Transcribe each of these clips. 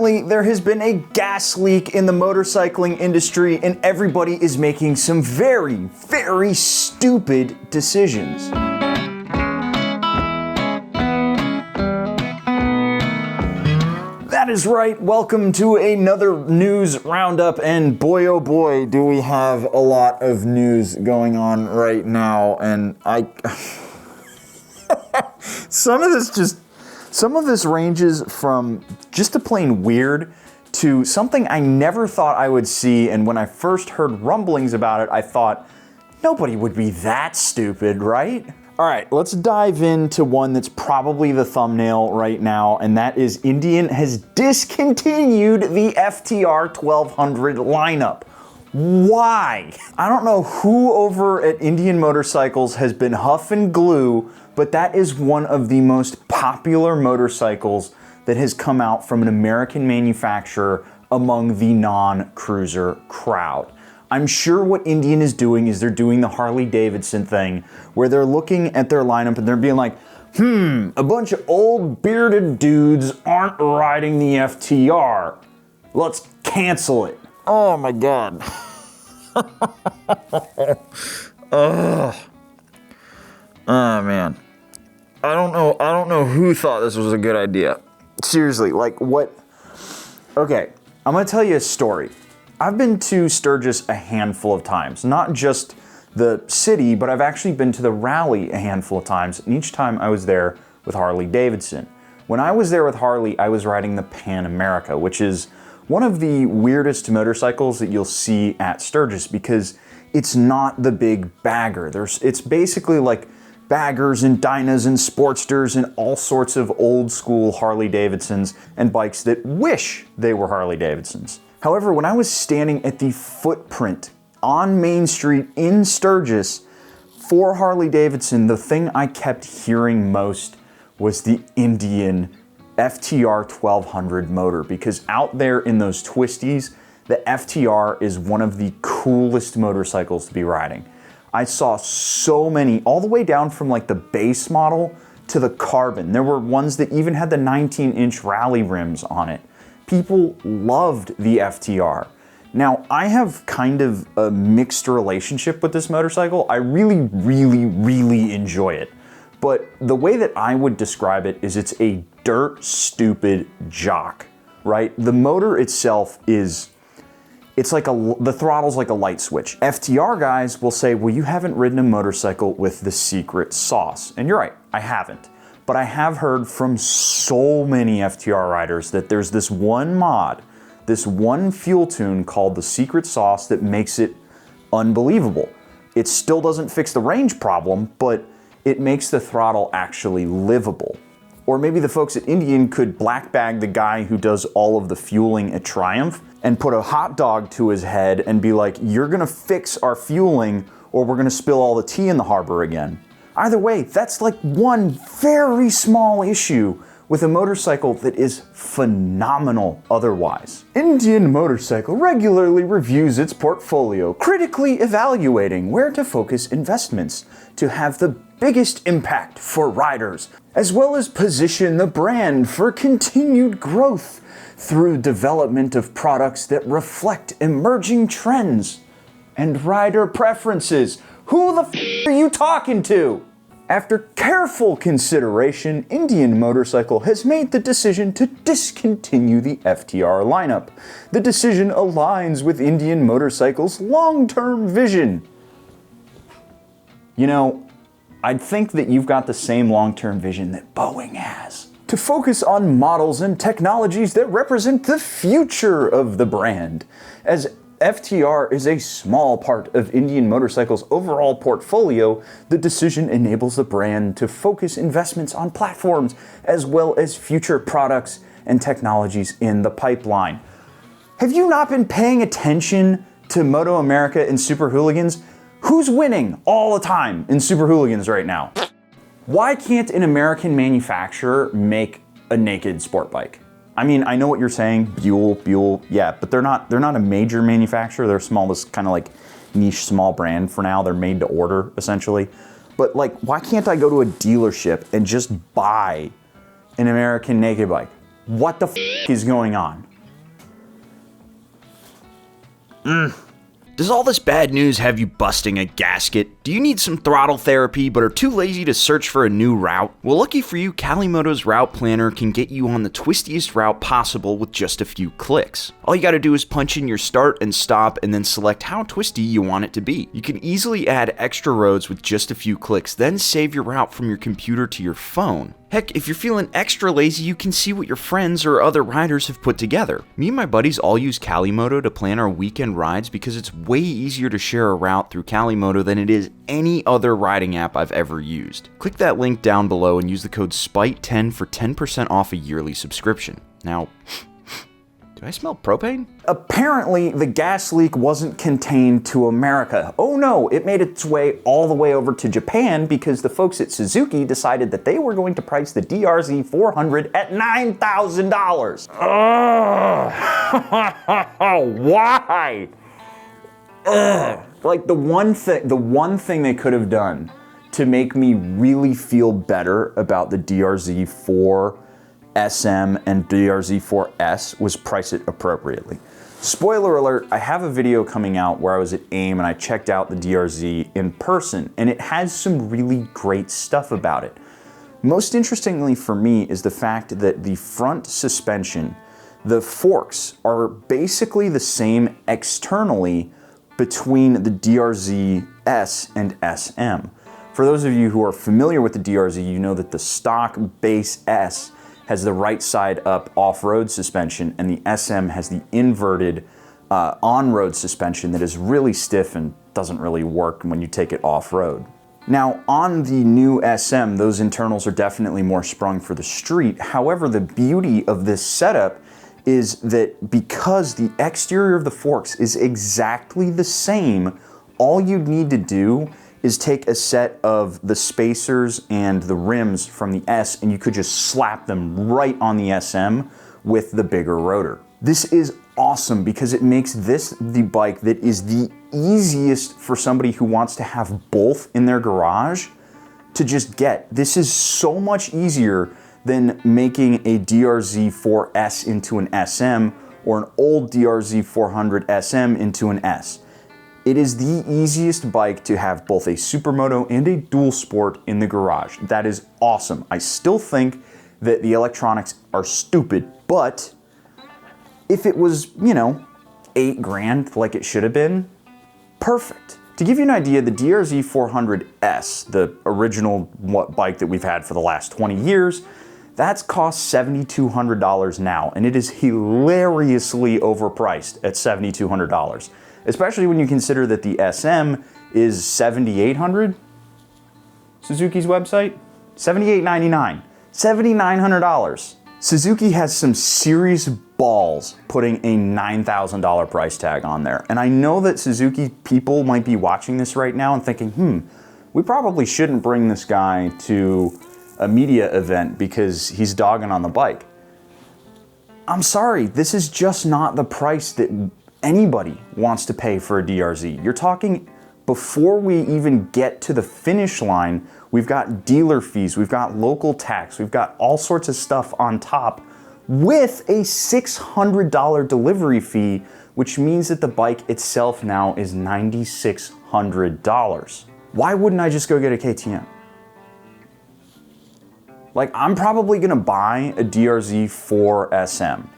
Apparently, there has been a gas leak in the motorcycling industry, and everybody is making some very, very stupid decisions. That is right, welcome to another news roundup, and boy oh boy do we have a lot of news going on right now, and some of this ranges from just a plain weird to something I never thought I would see, and when I first heard rumblings about it, I thought, nobody would be that stupid, right? All right, let's dive into one that's probably the thumbnail right now, and that is Indian has discontinued the FTR1200 lineup. Why? I don't know who over at Indian Motorcycles has been huffing glue, but that is one of the most popular motorcycles that has come out from an American manufacturer among the non-cruiser crowd. I'm sure what Indian is doing is they're doing the Harley Davidson thing, where they're looking at their lineup and they're being like, a bunch of old bearded dudes aren't riding the FTR. Let's cancel it. Oh my God. Oh man. I don't know who thought this was a good idea. Seriously, like what? Okay, I'm gonna tell you a story. I've been to Sturgis a handful of times, not just the city, but I've actually been to the rally a handful of times, and each time I was there with Harley Davidson. When I was there with Harley, I was riding the Pan America, which is one of the weirdest motorcycles that you'll see at Sturgis because it's not the big bagger. It's basically like baggers and Dynas and Sportsters and all sorts of old school Harley Davidsons and bikes that wish they were Harley Davidsons. However, when I was standing at the footprint on Main Street in Sturgis for Harley Davidson, the thing I kept hearing most was the Indian FTR1200 motor, because out there in those twisties, the FTR is one of the coolest motorcycles to be riding. I saw so many, all the way down from like the base model to the carbon. There were ones that even had the 19-inch rally rims on it. People loved the FTR. Now, I have kind of a mixed relationship with this motorcycle. I really, really, really enjoy it. But the way that I would describe it is it's a dirt stupid jock, right? The motor itself is, it's like the throttle's like a light switch. FTR guys will say, well, you haven't ridden a motorcycle with the secret sauce. And you're right, I haven't. But I have heard from so many FTR riders that there's this one mod, this one fuel tune called the secret sauce that makes it unbelievable. It still doesn't fix the range problem, but it makes the throttle actually livable. Or maybe the folks at Indian could black bag the guy who does all of the fueling at Triumph and put a hot dog to his head and be like, you're gonna fix our fueling or we're gonna spill all the tea in the harbor again. Either way, that's like one very small issue with a motorcycle that is phenomenal otherwise. Indian Motorcycle regularly reviews its portfolio, critically evaluating where to focus investments to have the biggest impact for riders, as well as position the brand for continued growth through development of products that reflect emerging trends and rider preferences. Who the f are you talking to? After careful consideration, Indian Motorcycle has made the decision to discontinue the FTR lineup. The decision aligns with Indian Motorcycle's long-term vision. You know, I'd think that you've got the same long-term vision that Boeing has. To focus on models and technologies that represent the future of the brand, as FTR is a small part of Indian Motorcycle's overall portfolio, the decision enables the brand to focus investments on platforms as well as future products and technologies in the pipeline. Have you not been paying attention to Moto America and Super Hooligans? Who's winning all the time in Super Hooligans right now? Why can't an American manufacturer make a naked sport bike? I mean, I know what you're saying, Buell, yeah, but they're not a major manufacturer. They're small, this kind of like niche small brand for now. They're made to order, essentially. But like, why can't I go to a dealership and just buy an American naked bike? What the f is going on? Does all this bad news have you busting a gasket? Do you need some throttle therapy but are too lazy to search for a new route? Well, lucky for you, Calimoto's Route Planner can get you on the twistiest route possible with just a few clicks. All you gotta do is punch in your start and stop and then select how twisty you want it to be. You can easily add extra roads with just a few clicks, then save your route from your computer to your phone. Heck, if you're feeling extra lazy, you can see what your friends or other riders have put together. Me and my buddies all use Calimoto to plan our weekend rides because it's way easier to share a route through Calimoto than it is any other riding app I've ever used. Click that link down below and use the code SPITE10 for 10% off a yearly subscription. Now, do I smell propane? Apparently, the gas leak wasn't contained to America. Oh no, it made its way all the way over to Japan because the folks at Suzuki decided that they were going to price the DRZ400 at $9,000. Why? Like the one thing they could have done to make me really feel better about the DRZ4 SM and DRZ4S was price it appropriately. Spoiler alert, I have a video coming out where I was at AIM and I checked out the DRZ in person, and it has some really great stuff about it. Most interestingly for me is the fact that the front suspension, the forks are basically the same externally between the DRZ S and SM. For those of you who are familiar with the DRZ, you know that the stock base S has the right side up off-road suspension, and the SM has the inverted on-road suspension that is really stiff and doesn't really work when you take it off-road. Now, on the new SM, those internals are definitely more sprung for the street. However, the beauty of this setup is that because the exterior of the forks is exactly the same, all you'd need to do is take a set of the spacers and the rims from the S and you could just slap them right on the SM with the bigger rotor. This is awesome because it makes this the bike that is the easiest for somebody who wants to have both in their garage to just get. This is so much easier than making a DRZ4S into an SM or an old DRZ400 SM into an S. It is the easiest bike to have both a Supermoto and a dual sport in the garage. That is awesome. I still think that the electronics are stupid, but if it was, you know, $8 grand like it should have been, perfect. To give you an idea, the DRZ400S, the original bike that we've had for the last 20 years, that's cost $7,200 now, and it is hilariously overpriced at $7,200. Especially when you consider that the SM is $7,800. Suzuki's website? $7,899. $7,900. Suzuki has some serious balls putting a $9,000 price tag on there. And I know that Suzuki people might be watching this right now and thinking, we probably shouldn't bring this guy to a media event because he's dogging on the bike. I'm sorry, this is just not the price that anybody wants to pay for a DRZ. You're talking before we even get to the finish line, we've got dealer fees, we've got local tax, we've got all sorts of stuff on top with a $600 delivery fee, which means that the bike itself now is $9,600. Why wouldn't I just go get a KTM? Like, I'm probably gonna buy a DRZ 4 SM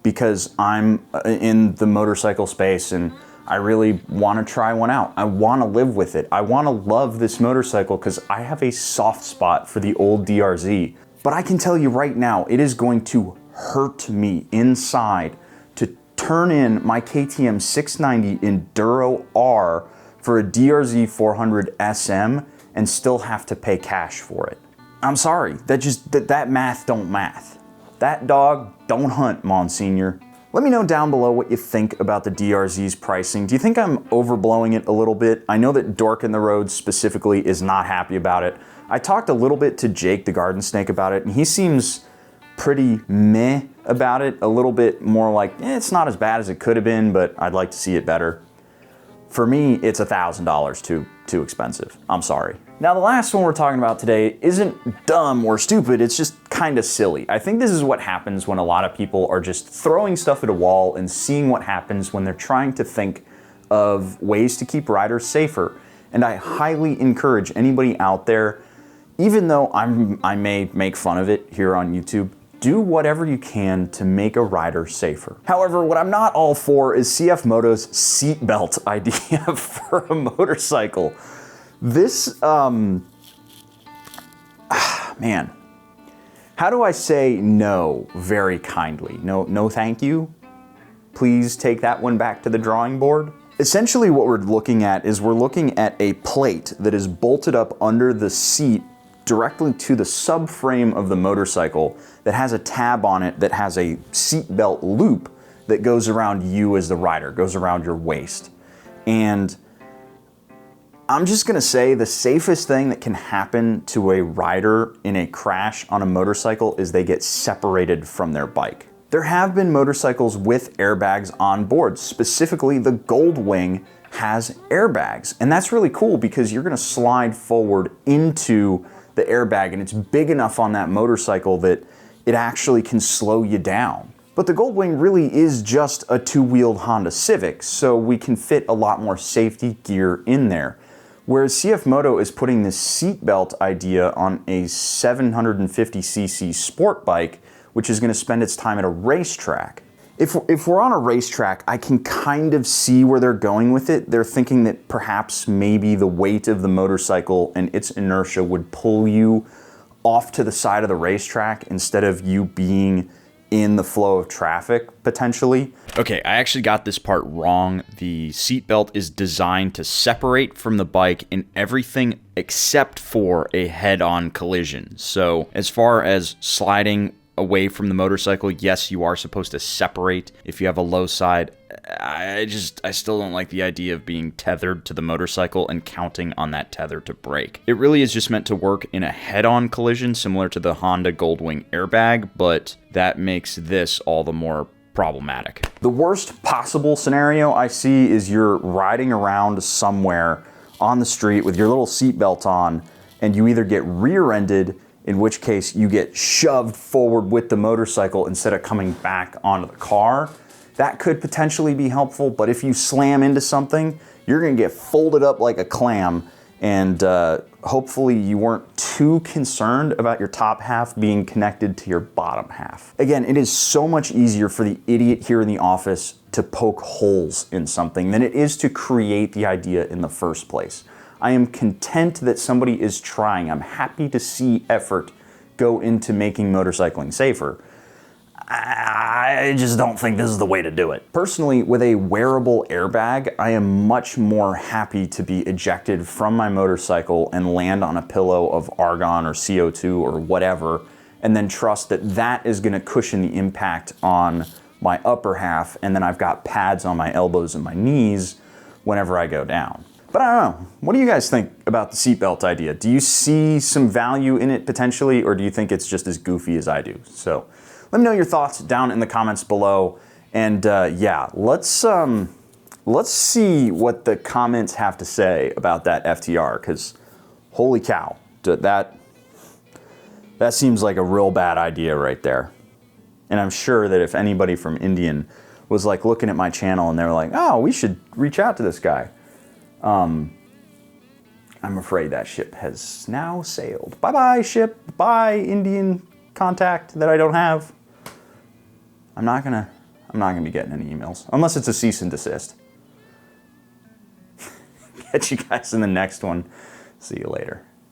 because I'm in the motorcycle space and I really want to try one out. I want to live with it. I want to love this motorcycle because I have a soft spot for the old DRZ. But I can tell you right now, it is going to hurt me inside to turn in my KTM 690 Enduro R for a DRZ 400 SM and still have to pay cash for it. I'm sorry, that math don't math. That dog don't hunt, Monsignor. Let me know down below what you think about the DRZ's pricing. Do you think I'm overblowing it a little bit? I know that Dork in the Road specifically is not happy about it. I talked a little bit to Jake the Garden Snake about it, and he seems pretty meh about it. A little bit more like, it's not as bad as it could have been, but I'd like to see it better. For me, it's $1,000 too expensive. I'm sorry. Now, the last one we're talking about today isn't dumb or stupid, it's just kind of silly. I think this is what happens when a lot of people are just throwing stuff at a wall and seeing what happens when they're trying to think of ways to keep riders safer. And I highly encourage anybody out there, even though I may make fun of it here on YouTube, do whatever you can to make a rider safer. However, what I'm not all for is CFMOTO's seatbelt idea for a motorcycle. This, man, how do I say no very kindly? No thank you? Please take that one back to the drawing board. Essentially what we're looking at is we're looking at a plate that is bolted up under the seat directly to the subframe of the motorcycle that has a tab on it that has a seatbelt loop that goes around you as the rider, goes around your waist. And I'm just gonna say the safest thing that can happen to a rider in a crash on a motorcycle is they get separated from their bike. There have been motorcycles with airbags on board. Specifically, the Goldwing has airbags. And that's really cool because you're gonna slide forward into the airbag and it's big enough on that motorcycle that it actually can slow you down. But the Goldwing really is just a two-wheeled Honda Civic, so we can fit a lot more safety gear in there. Whereas CFMOTO is putting this seatbelt idea on a 750cc sport bike, which is gonna spend its time at a racetrack. If we're on a racetrack, I can kind of see where they're going with it. They're thinking that perhaps maybe the weight of the motorcycle and its inertia would pull you off to the side of the racetrack instead of you being in the flow of traffic, potentially. Okay, I actually got this part wrong. The seatbelt is designed to separate from the bike in everything except for a head-on collision. So as far as sliding away from the motorcycle, yes, you are supposed to separate if you have a low side. I still don't like the idea of being tethered to the motorcycle and counting on that tether to brake. It really is just meant to work in a head-on collision similar to the Honda Goldwing airbag, but that makes this all the more problematic. The worst possible scenario I see is you're riding around somewhere on the street with your little seatbelt on and you either get rear-ended, in which case you get shoved forward with the motorcycle instead of coming back onto the car. That could potentially be helpful, but if you slam into something, you're gonna get folded up like a clam, and hopefully you weren't too concerned about your top half being connected to your bottom half. Again, it is so much easier for the idiot here in the office to poke holes in something than it is to create the idea in the first place. I am content that somebody is trying. I'm happy to see effort go into making motorcycling safer. I just don't think this is the way to do it. Personally, with a wearable airbag, I am much more happy to be ejected from my motorcycle and land on a pillow of argon or CO2 or whatever, and then trust that that is gonna cushion the impact on my upper half, and then I've got pads on my elbows and my knees whenever I go down. But I don't know, what do you guys think about the seatbelt idea? Do you see some value in it potentially, or do you think it's just as goofy as I do? So let me know your thoughts down in the comments below. And yeah, let's see what the comments have to say about that FTR, because holy cow, that seems like a real bad idea right there. And I'm sure that if anybody from Indian was like looking at my channel and they were like, oh, we should reach out to this guy. I'm afraid that ship has now sailed. Bye-bye, ship. Bye, Indian contact that I don't have. I'm not gonna be getting any emails unless it's a cease and desist. Catch you guys in the next one. See you later.